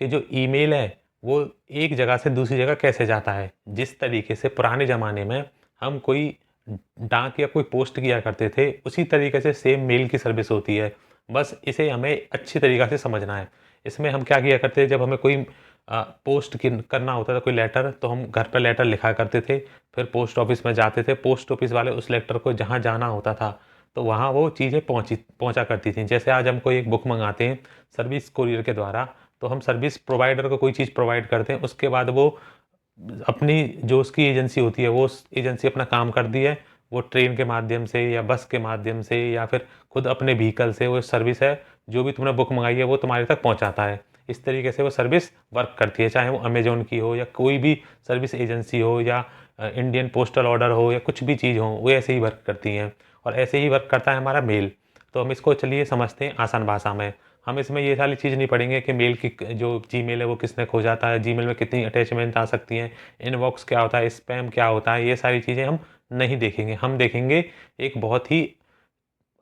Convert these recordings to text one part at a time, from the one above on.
कि जो ईमेल है वो एक जगह से दूसरी जगह कैसे जाता है। जिस तरीके से पुराने ज़माने में हम कोई डाक या कोई पोस्ट किया करते थे, उसी तरीके से सेम मेल की सर्विस होती है। बस इसे हमें अच्छी तरीक़ा से समझना है। इसमें हम क्या किया करते थे, जब हमें कोई पोस्ट करना होता था कोई लेटर, तो हम घर पे लेटर लिखा करते थे, फिर पोस्ट ऑफिस में जाते थे, पोस्ट ऑफिस वाले उस लेटर को जहाँ जाना होता था तो वहाँ वो चीज़ें पहुँचा करती थी। जैसे आज हम कोई एक बुक मंगाते हैं सर्विस कोरियर के द्वारा, तो हम सर्विस प्रोवाइडर को कोई चीज़ प्रोवाइड करते हैं, उसके बाद वो अपनी जो उसकी एजेंसी होती है, वो उस एजेंसी अपना काम कर दी है, वो ट्रेन के माध्यम से या बस के माध्यम से या फिर खुद अपने व्हीकल से वो सर्विस है, जो भी तुमने बुक मंगाई है वो तुम्हारे तक पहुँचाता है। इस तरीके से वो सर्विस वर्क करती है, चाहे वो अमेज़न की हो या कोई भी सर्विस एजेंसी हो या इंडियन पोस्टल ऑर्डर हो या कुछ भी चीज़ हो, वो ऐसे ही वर्क करती हैं। और ऐसे ही वर्क करता है हमारा मेल। तो हम इसको चलिए समझते हैं आसान भाषा में। हम इसमें ये सारी चीज़ नहीं पढ़ेंगे कि मेल की जो जीमेल है वो किसने खोजा था, जीमेल में कितनी अटैचमेंट आ सकती हैं, इनबॉक्स क्या होता है, स्पैम क्या होता है, ये सारी चीज़ें हम नहीं देखेंगे। हम देखेंगे एक बहुत ही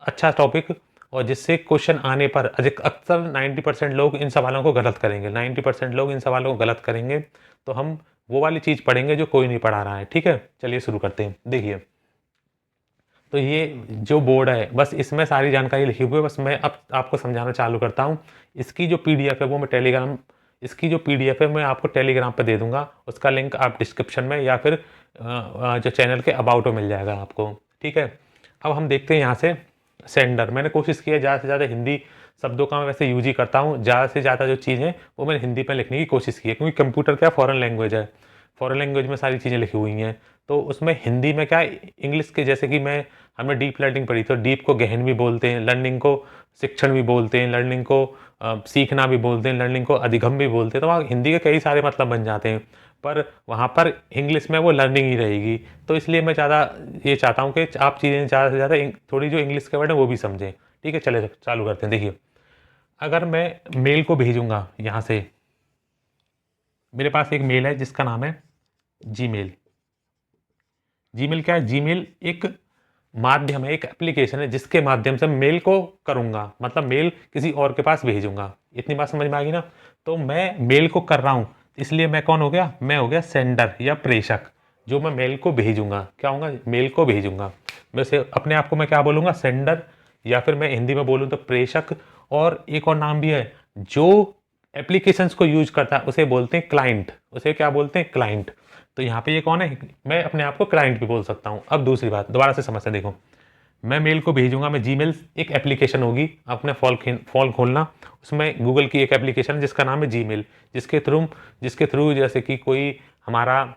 अच्छा टॉपिक, और जिससे क्वेश्चन आने पर अक्सर 90% लोग इन सवालों को गलत करेंगे। 90% लोग इन सवालों को गलत करेंगे, तो हम वो वाली चीज़ पढ़ेंगे जो कोई नहीं पढ़ा रहा है। ठीक है, चलिए शुरू करते हैं। देखिए, तो ये जो बोर्ड है, बस इसमें सारी जानकारी लिखी हुई है। बस मैं अब आपको समझाना चालू करता हूँ। इसकी जो पीडीएफ है वो मैं टेलीग्राम इसकी जो पीडीएफ है मैं आपको टेलीग्राम पे दे दूँगा। उसका लिंक आप डिस्क्रिप्शन में या फिर जो चैनल के अबाउट में मिल जाएगा आपको। ठीक है, अब हम देखते हैं यहाँ से सेंडर। मैंने कोशिश की है ज़्यादा से ज़्यादा हिंदी शब्दों का मैं वैसे यूज ही करता हूँ। ज़्यादा से ज़्यादा जो चीज़ है वो मैंने हिंदी में लिखने की कोशिश की है, क्योंकि कंप्यूटर क्या फ़ॉरेन लैंग्वेज है। फ़ॉरेन लैंग्वेज में सारी चीज़ें लिखी हुई हैं, तो उसमें हिंदी में क्या इंग्लिश के जैसे कि हमने डीप लर्निंग पढ़ी, तो डीप को गहन भी बोलते हैं, लर्निंग को शिक्षण भी बोलते हैं, लर्निंग को सीखना भी बोलते हैं, लर्निंग को अधिगम भी बोलते हैं। तो वहाँ हिंदी के कई सारे मतलब बन जाते हैं, पर वहाँ पर इंग्लिश में वो लर्निंग ही रहेगी। तो इसलिए मैं ज़्यादा ये चाहता हूँ कि आप चीज़ें ज़्यादा से ज़्यादा थोड़ी जो इंग्लिश के वर्ड है वो भी समझें। ठीक है, चले चालू करते हैं। देखिए, अगर मैं मेल को भेजूँगा यहाँ से, मेरे पास एक मेल है जिसका नाम है जीमेल। जीमेल क्या है? जीमेल एक माध्यम है, एक एप्लीकेशन है जिसके माध्यम से मेल को करूँगा, मतलब मेल किसी और के पास भेजूँगा। इतनी बात समझ में आ गई ना? तो मैं मेल को कर रहा हूँ, इसलिए मैं कौन हो गया? मैं हो गया सेंडर या प्रेषक, जो मैं मेल को भेजूँगा। क्या होऊँगा? मेल को भेजूँगा। वैसे अपने आप को मैं क्या बोलूँगा? सेंडर, या फिर मैं हिंदी में बोलूँ तो प्रेषक। और एक और नाम भी है, जो एप्लीकेशंस को यूज़ करता है उसे बोलते हैं क्लाइंट। उसे क्या बोलते हैं? क्लाइंट। तो यहाँ पे ये कौन है? मैं अपने आप को क्लाइंट भी बोल सकता हूँ। अब दूसरी बात, दोबारा से समझते देखो। मैं मेल को भेजूँगा, मैं जीमेल एक एप्लीकेशन होगी, अपने फ़ोन खोलना, उसमें गूगल की एक एप्लीकेशन है जिसका नाम है जीमेल, जिसके थ्रू जैसे कि कोई हमारा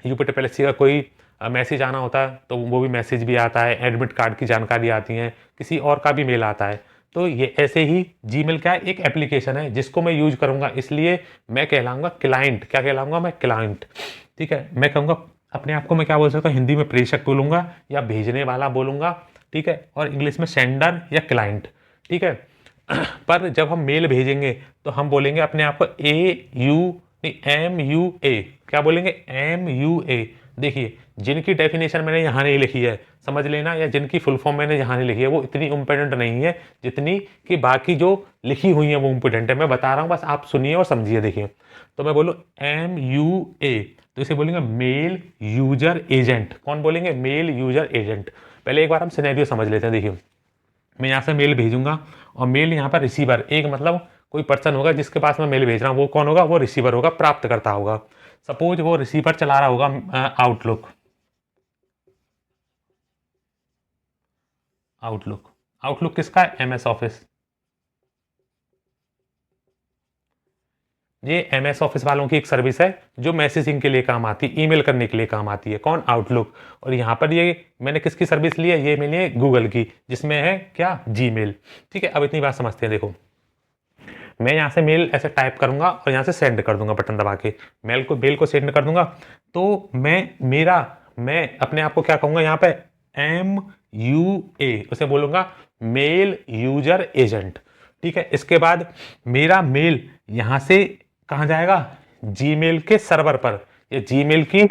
यूपिटर पैलेसी का कोई मैसेज आना होता है, तो वो भी मैसेज भी आता है, एडमिट कार्ड की जानकारी आती है, किसी और का भी मेल आता है। तो ये ऐसे ही जीमेल क्या है? एक एप्लीकेशन है जिसको मैं यूज़ करूँगा, इसलिए मैं कहलाऊँगा क्लाइंट। क्या कहलाऊँगा मैं? क्लाइंट। ठीक है, मैं कहूँगा अपने आप को, मैं क्या बोल सकता हूँ? हिंदी में प्रेषक बोलूँगा या भेजने वाला बोलूँगा। ठीक है, और इंग्लिश में सेंडर या क्लाइंट। ठीक है, पर जब हम मेल भेजेंगे तो हम बोलेंगे अपने आप को MUA। क्या बोलेंगे? MUA। देखिए, जिनकी डेफिनेशन मैंने यहाँ नहीं लिखी है समझ लेना, या जिनकी फुल फॉर्म मैंने यहाँ नहीं लिखी है, वो इतनी इम्पोर्टेंट नहीं है जितनी कि बाकी जो लिखी हुई है वो इम्पोर्टेंट है। मैं बता रहा हूँ, बस आप सुनिए और समझिए। देखिए, तो मैं बोलूँ MUA, तो इसे बोलेंगे मेल यूजर एजेंट। कौन बोलेंगे? Mail user agent. पहले एक बार हम सिनेरियो समझ लेते हैं। देखिए, मैं यहाँ से मेल भेजूंगा, और मेल यहाँ पर रिसीवर, एक मतलब कोई पर्सन होगा जिसके पास मैं मेल भेज रहा हूँ, वो कौन होगा? वो रिसीवर होगा, प्राप्तकर्ता होगा। सपोज वो रिसीवर चला रहा होगा आउटलुक। आउटलुक किसका है? MS office. ये MS ऑफिस वालों की एक सर्विस है जो मैसेजिंग के लिए काम आती है, ईमेल करने के लिए काम आती है। कौन? आउटलुक। और यहाँ पर ये मैंने किसकी सर्विस ली है? ये मिली है गूगल की, जिसमें है क्या? जीमेल। ठीक है, अब इतनी बात समझते हैं। देखो, मैं यहाँ से मेल ऐसे टाइप करूँगा और यहाँ से सेंड कर दूंगा बटन दबा के, मेल को सेंड कर दूंगा। तो मैं अपने आप को क्या कहूँगा यहाँ पे? MUA, उसे बोलूँगा मेल यूजर एजेंट। ठीक है, इसके बाद मेरा मेल यहाँ से कहाँ जाएगा? जीमेल के सर्वर पर, या जीमेल की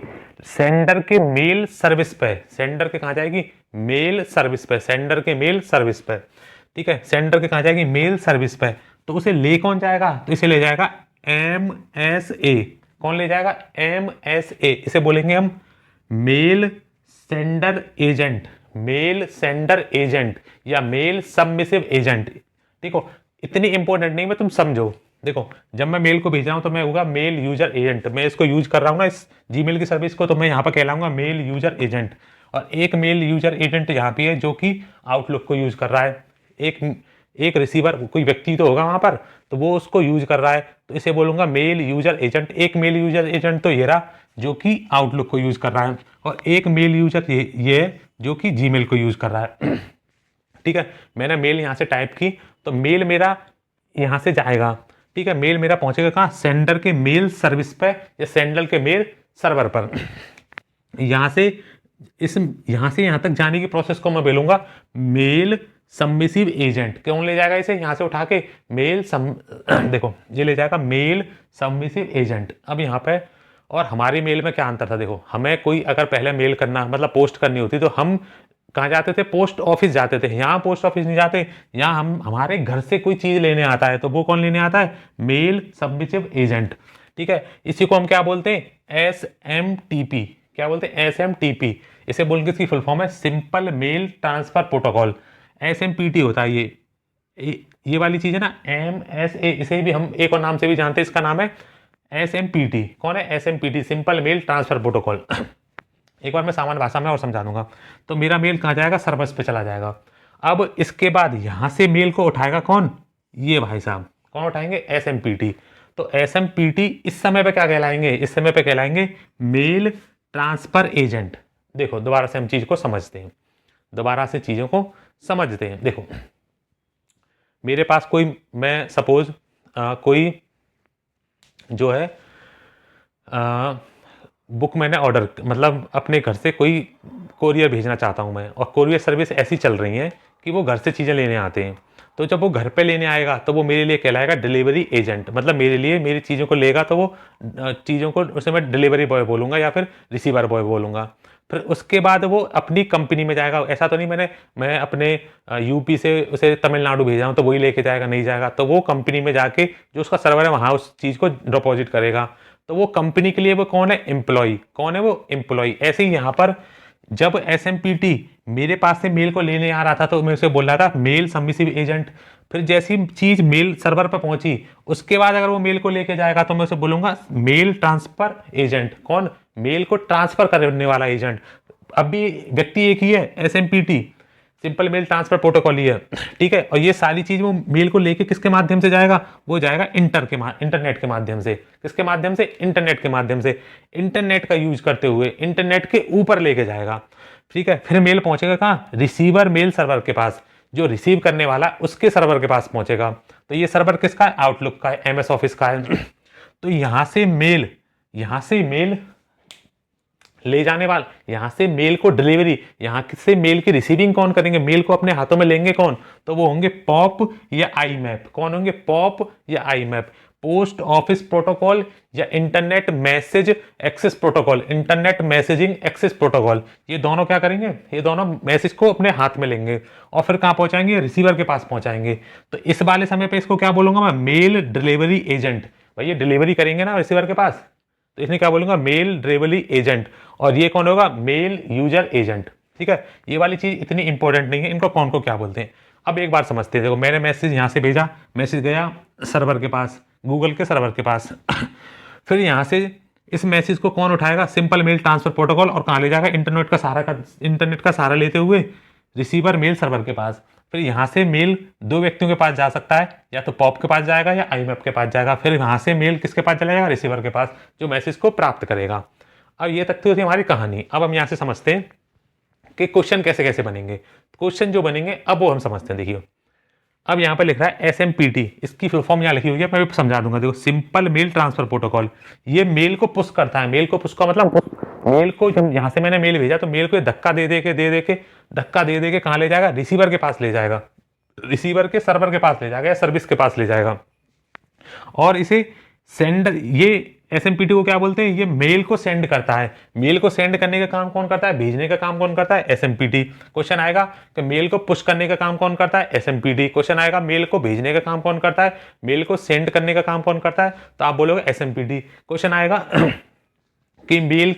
सेंडर के मेल सर्विस पे। सेंडर के कहाँ जाएगी? मेल सर्विस पे। सेंडर के मेल सर्विस पे। ठीक है, सेंडर के कहाँ जाएगी? मेल सर्विस पे। तो उसे ले कौन जाएगा? तो इसे ले जाएगा MSA, कौन ले जाएगा? MSA, इसे बोलेंगे हम mail sender agent, mail sender agent या मेल सबमिसिव एजेंट। देखो इतनी इंपॉर्टेंट नहीं, मैं तुम समझो। देखो जब मैं मेल को भेज रहा हूं तो मैं होगा मेल यूजर एजेंट, मैं इसको यूज कर रहा हूं ना इस जीमेल की सर्विस को, तो मैं यहाँ पर कहलाऊंगा मेल यूजर एजेंट। और एक मेल यूजर एजेंट यहाँ पे है जो कि आउटलुक को यूज कर रहा है, एक एक रिसीवर कोई व्यक्ति तो होगा वहां पर, तो वो उसको यूज कर रहा है, तो इसे बोलूंगा मेल यूजर एजेंट। एक मेल यूजर एजेंट तो ये रहा जो कि आउटलुक को यूज कर रहा है, और एक मेल यूजर ये है जो कि जीमेल को यूज कर रहा है। ठीक है, मैंने मेल यहाँ से टाइप की तो मेल मेरा यहाँ से जाएगा। ठीक है, मेल मेरा पहुंचेगा कहाँ? सेंडर के मेल सर्विस पे या सेंडर के मेल सर्वर पर। यहाँ से यहाँ से यहाँ तक जाने की प्रोसेस को मैं बोलूंगा मेल सबमिसिव एजेंट। कौन ले जाएगा इसे यहाँ से उठा के? देखो ये ले जाएगा मेल सबमिसिव एजेंट। अब यहाँ पे और हमारी मेल में क्या अंतर था? देखो हमें कोई अगर पहले मेल करना मतलब पोस्ट करनी होती तो हम कहाँ जाते थे? पोस्ट ऑफिस जाते थे। यहाँ पोस्ट ऑफिस नहीं जाते, यहाँ हम हमारे घर से कोई चीज लेने आता है तो वो कौन लेने आता है? Mail submissive agent. ठीक है, इसी को हम क्या बोलते हैं? SMTP। क्या बोलते हैं? SMTP। इसे बोल के इसकी फुल फॉर्म है simple mail transfer protocol. SMPT होता है ये वाली चीज है ना MSA, इसे भी हम एक और नाम से भी जानते हैं, इसका नाम है SMPT। कौन है? SMPT, simple mail transfer protocol. एक बार मैं सामान्य भाषा में और समझा दूंगा। तो मेरा मेल कहाँ जाएगा? सर्वर्स पे चला जाएगा। अब इसके बाद यहां से मेल को उठाएगा कौन? ये भाई साहब। कौन उठाएंगे? SMPT। तो SMPT इस समय पे क्या कहलाएंगे? इस समय पे कहलाएंगे मेल ट्रांसफर एजेंट। देखो दोबारा से हम चीज को समझते हैं, दोबारा से चीजों को समझते हैं। देखो मेरे पास कोई, मैं सपोज कोई जो है बुक मैंने ऑर्डर मतलब अपने घर से कोई कोरियर भेजना चाहता हूं मैं, और कोरियर सर्विस ऐसी चल रही है कि वो घर से चीज़ें लेने आते हैं। तो जब वो घर पे लेने आएगा तो वो मेरे लिए कहलाएगा डिलीवरी एजेंट। मतलब मेरे लिए मेरी चीज़ों को लेगा तो वो चीज़ों को उसे मैं डिलीवरी बॉय बोलूँगा या फिर रिसीवर बॉय बोलूँगा। फिर उसके बाद वो अपनी कंपनी में जाएगा। ऐसा तो नहीं मैं अपने यूपी से उसे तमिलनाडु भेजा हूँ तो वही लेके जाएगा, नहीं जाएगा। तो वो कंपनी में जाके जो उसका सर्वर है वहाँ उस चीज़ को डिपॉजिट करेगा। तो वो कंपनी के लिए वो कौन है? एम्प्लॉय। कौन है वो? एम्प्लॉय। ऐसे ही यहाँ पर जब SMPT मेरे पास से मेल को लेने आ रहा था तो मैं उसे बोल रहा था मेल सबमिसिव एजेंट। फिर जैसी चीज मेल सर्वर पर पहुंची उसके बाद अगर वो मेल को लेके जाएगा तो मैं उसे बोलूंगा मेल ट्रांसफर एजेंट। कौन? मेल को ट्रांसफर करने वाला एजेंट। अभी व्यक्ति एक ही है, SMPT, simple mail transfer protocol ही है। ठीक है, और ये सारी चीज वो मेल को लेके किसके माध्यम से जाएगा? वो जाएगा इंटरनेट के माध्यम से। किसके माध्यम से? इंटरनेट के माध्यम से। इंटरनेट का यूज करते हुए इंटरनेट के ऊपर लेके जाएगा। ठीक है, फिर मेल पहुंचेगा कहाँ? रिसीवर मेल सर्वर के पास। जो रिसीव करने वाला उसके सर्वर के पास पहुंचेगा। तो ये सर्वर किसका है? आउटलुक का है, MS ऑफिस का है। तो यहां से मेल ले जाने वाला, यहां से मेल को डिलीवरी, यहां से मेल की रिसीविंग कौन करेंगे? मेल को अपने हाथों में लेंगे कौन? तो वो होंगे POP या IMAP। कौन होंगे? POP या IMAP, पोस्ट ऑफिस प्रोटोकॉल या internet message access protocol, internet messaging access protocol. ये दोनों क्या करेंगे? ये दोनों मैसेज को अपने हाथ में लेंगे और फिर कहां पहुंचाएंगे? रिसीवर के पास पहुंचाएंगे। तो इस वाले समय पे इसको क्या बोलूंगा मैं? Mail delivery agent. भाई ये डिलीवरी करेंगे ना रिसीवर के पास, तो इसने क्या बोलूंगा? Mail delivery agent. और ये कौन होगा? Mail user agent. ठीक है, ये वाली चीज इतनी इंपॉर्टेंट नहीं है, इनको कौन को क्या बोलते हैं। अब एक बार समझते हैं। देखो मैंने मैसेज यहां से भेजा, मैसेज गया सर्वर के पास, गूगल के सर्वर के पास। फिर यहां से इस मैसेज को कौन उठाएगा? सिंपल मेल ट्रांसफर प्रोटोकॉल, और कहां ले जाएगा? इंटरनेट का सहारा लेते हुए रिसीवर मेल सर्वर के पास। फिर यहां से मेल दो व्यक्तियों के पास जा सकता है, या तो POP के पास जाएगा या IMAP के पास जाएगा। फिर वहां से मेल किसके पास चला जाएगा? रिसीवर के पास, जो मैसेज को प्राप्त करेगा। अब ये तक तो थी हमारी कहानी। अब हम यहां से समझते हैं कि क्वेश्चन कैसे कैसे बनेंगे। क्वेश्चन जो बनेंगे अब वो हम समझते हैं। देखिए अब यहाँ पर लिख रहा है SMPT, इसकी फुल फॉर्म यहाँ लिखी हुई है, मैं भी समझा दूंगा। देखो सिंपल मेल ट्रांसफर प्रोटोकॉल, ये मेल को पुश करता है। मेल को पुश का मतलब मेल को जब यहाँ से मैंने मेल भेजा तो मेल को धक्का दे दे के कहाँ ले जाएगा? रिसीवर के पास ले जाएगा, रिसीवर के सर्वर के पास ले जाएगा या सर्विस के पास ले जाएगा। और इसे सेंड, ये एसएमपीटी को क्या बोलते हैं, ये मेल को सेंड करता है। मेल को सेंड करने का काम कौन करता है, भेजने का काम कौन करता है, एसएमपीटी। क्वेश्चन आएगा कि मेल को पुश करने का काम कौन करता है, एसएमपीटी। क्वेश्चन आएगा मेल को भेजने का काम कौन करता है, मेल को सेंड करने का काम कौन करता है, तो आप बोलोगे एसएमपीटी। क्वेश्चन आएगा कि मेल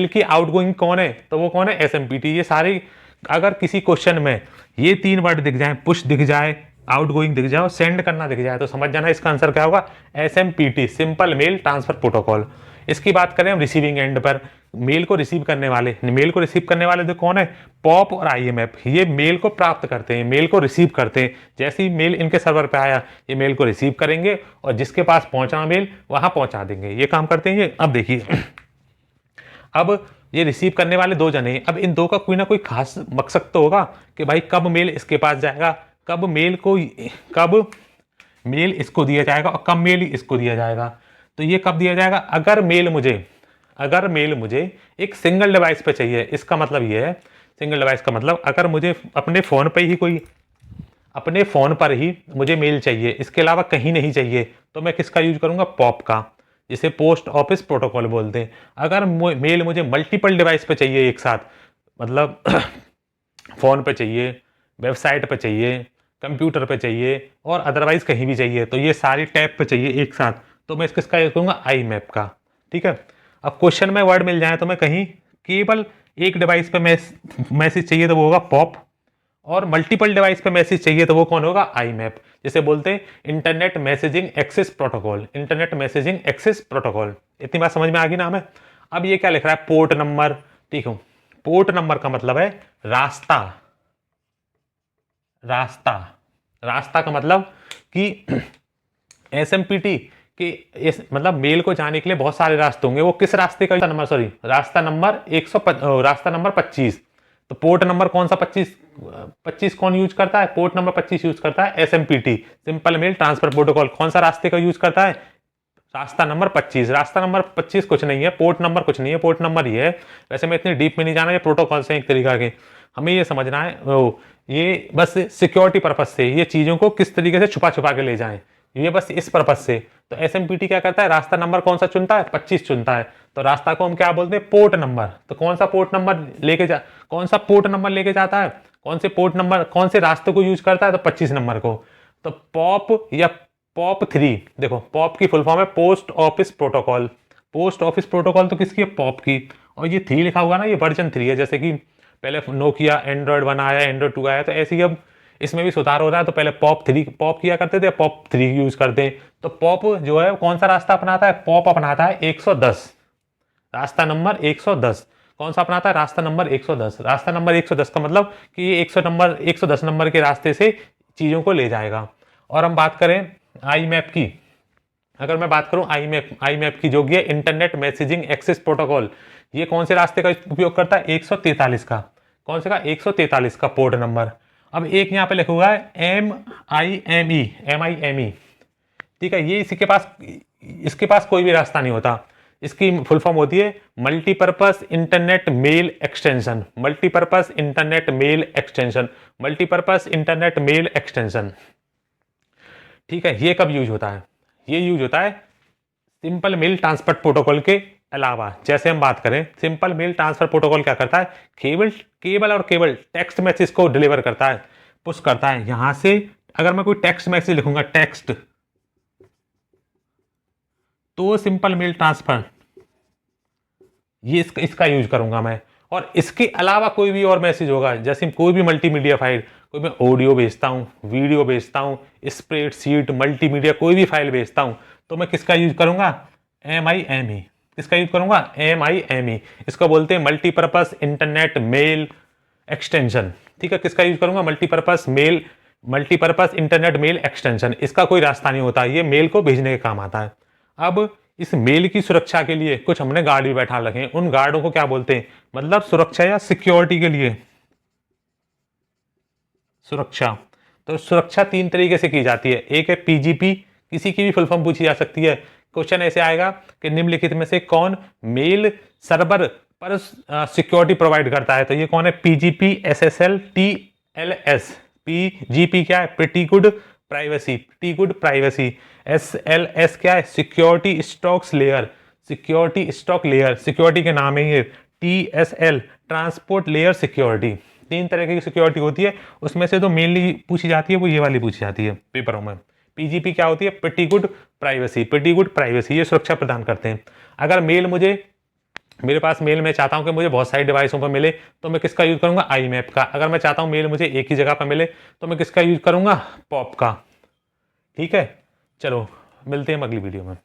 की आउटगोइंग कौन है, तो वो कौन है, एसएमपीटी। ये सारे अगर किसी क्वेश्चन में ये 3 वर्ड दिख जाए, पुश दिख जाए, आउटगोइंग दिख जाए और सेंड करना दिख जाए, तो समझ जाना इसका आंसर क्या होगा, एसएमपीटी, सिंपल मेल ट्रांसफर प्रोटोकॉल। इसकी बात करें हम रिसीविंग एंड पर, मेल को रिसीव करने वाले तो कौन है, पॉप और आईएमएफ। ये मेल को प्राप्त करते हैं, मेल को रिसीव करते हैं। जैसे ही मेल इनके सर्वर पे आया, ये मेल को रिसीव करेंगे और जिसके पास पहुंचा मेल वहां पहुंचा देंगे। ये काम करते हैं ये। अब देखिए, अब ये रिसीव करने वाले 2 जने हैं। अब इन 2 का कोई ना कोई खास मकसद तो होगा कि भाई कब मेल इसके पास जाएगा, कब मेल इसको दिया जाएगा और कब मेल इसको दिया जाएगा। तो ये कब दिया जाएगा, अगर मेल मुझे एक सिंगल डिवाइस पे चाहिए, इसका मतलब ये है, सिंगल डिवाइस का मतलब अगर मुझे अपने फ़ोन पर ही मुझे मेल चाहिए, इसके अलावा कहीं नहीं चाहिए, तो मैं किसका यूज करूंगा, पॉप का, जिसे पोस्ट ऑफिस प्रोटोकॉल बोलते हैं। अगर मेल मुझे मल्टीपल डिवाइस पे चाहिए एक साथ, मतलब फ़ोन पे चाहिए, वेबसाइट पे चाहिए, कंप्यूटर पे चाहिए और अदरवाइज कहीं भी चाहिए, तो ये सारी टैब पे चाहिए एक साथ, तो मैं किसका यूज करूंगा, आई मैप का। ठीक है। अब क्वेश्चन में वर्ड मिल जाए तो मैं कहीं केवल एक डिवाइस पे मैसेज चाहिए तो वो होगा पॉप, और मल्टीपल डिवाइस पे मैसेज चाहिए तो वो कौन होगा, आई मैप। जिसे बोलते हैं internet messaging access protocol, internet messaging access protocol. इतनी बात समझ में आ गई ना हमें। अब ये क्या लिख रहा है, पोर्ट नंबर। ठीक है, पोर्ट नंबर का मतलब है रास्ता, रास्ता का मतलब कि एसएमपीटी कि मतलब मेल को जाने के लिए बहुत सारे रास्ते होंगे, वो किस रास्ते का नंबर, सॉरी रास्ता नंबर 25। तो पोर्ट नंबर कौन सा 25 कौन यूज करता है, पोर्ट नंबर 25 यूज करता है एसएमपीटी, सिंपल मेल ट्रांसफर प्रोटोकॉल। कौन सा रास्ते का यूज करता है, रास्ता नंबर 25। रास्ता नंबर 25 कुछ नहीं है, पोर्ट नंबर कुछ नहीं है, पोर्ट नंबर ये है। वैसे मैं इतनी डीप में नहीं जाना, ये प्रोटोकॉल से एक तरीका के, हमें ये समझना है ये बस सिक्योरिटी पर्पज से ये चीज़ों को किस तरीके से छुपा के ले जाएं, ये बस इस पर्पज से। तो एसएमपीटी क्या करता है, रास्ता नंबर कौन सा चुनता है, 25 चुनता है। तो रास्ता को हम क्या बोलते हैं, पोर्ट नंबर। तो कौन सा पोर्ट नंबर लेके जाता है, कौन से रास्ते को यूज करता है, तो 25 नंबर को। तो पॉप या पॉप 3, देखो पॉप की फुल फॉर्म है post office protocol. Post office protocol तो किसकी है, पॉप की। और ये 3 लिखा हुआ ना, ये वर्जन 3 है। जैसे कि पहले नोकिया एंड्रॉयड 1 आया, एंड्रॉयड 2 आया, तो ऐसे ही अब इसमें भी सुधार हो रहा है। तो पहले पॉप किया करते थे, पॉप 3 यूज करते हैं। तो पॉप जो है कौन सा रास्ता अपनाता है, पॉप अपनाता है 110, रास्ता नंबर 110। कौन सा अपनाता है, रास्ता नंबर 110। रास्ता नंबर 110 का मतलब कि ये 110 नंबर के रास्ते से चीज़ों को ले जाएगा। और हम बात करें आई मैप की, अगर मैं बात करूं आई मैप की, जो कि है इंटरनेट मैसेजिंग एक्सेस प्रोटोकॉल, ये कौन से रास्ते का उपयोग करता है, 143 का। कौन से का, 143 का पोर्ट नंबर। अब एक यहाँ पे लिखा हुआ है MIME। ठीक है, ये इसके पास कोई भी रास्ता नहीं होता। इसकी फुल फॉर्म होती है multipurpose internet mail extension, multipurpose internet mail extension, multipurpose internet mail extension. ठीक है, ये कब यूज होता है, ये यूज होता है सिंपल मेल ट्रांसफर प्रोटोकॉल के अलावा। जैसे हम बात करें, सिंपल मेल ट्रांसफर प्रोटोकॉल क्या करता है, केवल टेक्स्ट मैसेज को डिलीवर करता है, पुश करता है। यहां से अगर मैं कोई टेक्स्ट मैसेज लिखूंगा, टेक्स्ट, तो सिंपल मेल ट्रांसफर ये इसका यूज करूंगा मैं। और इसके अलावा कोई भी और मैसेज होगा, जैसे कोई भी मल्टीमीडिया फाइल, कोई मैं ऑडियो भेजता हूँ, वीडियो भेजता हूँ, स्प्रेडशीट, मल्टीमीडिया, कोई भी फाइल भेजता हूँ, तो मैं किसका यूज करूंगा, MIME। किसका यूज करूंगा, MIME। इसको बोलते हैं मल्टीपर्पज इंटरनेट मेल एक्सटेंशन। ठीक है, किसका यूज करूंगा, मल्टीपर्पज इंटरनेट मेल एक्सटेंशन। इसका कोई रास्ता नहीं होता, ये मेल को भेजने के काम आता है। अब इस मेल की सुरक्षा के लिए कुछ हमने गार्ड भी बैठा रखे हैं। उन गार्डों को क्या बोलते हैं, मतलब सुरक्षा या सिक्योरिटी के लिए सुरक्षा। तो सुरक्षा 3 तरीके से की जाती है। एक है PGP, किसी की भी फुल फॉर्म पूछी जा सकती है। क्वेश्चन ऐसे आएगा कि निम्नलिखित में से कौन मेल सर्वर पर सिक्योरिटी प्रोवाइड करता है, तो ये कौन है, PGP, SSL, TLS। PGP क्या है, pretty good privacy, T good privacy. SLS क्या है? Security stocks layer, security stock layer, security के नाम है ये। TSL transport layer security. 3 तरह की सिक्योरिटी होती है, उसमें से जो मेनली पूछी जाती है वो ये वाली पूछी जाती है पेपरों में। PGP क्या होती है? Pretty good privacy, pretty good privacy, ये सुरक्षा प्रदान करते हैं। अगर मेल मेरे पास मेल मैं चाहता हूं कि मुझे बहुत सारी डिवाइसों पर मिले, तो मैं किसका यूज करूंगा? IMAP का। अगर मैं चाहता हूं मेल मुझे एक ही जगह पर मिले, तो मैं किसका यूज करूंगा? POP का। ठीक है, चलो मिलते हैं अगली वीडियो में।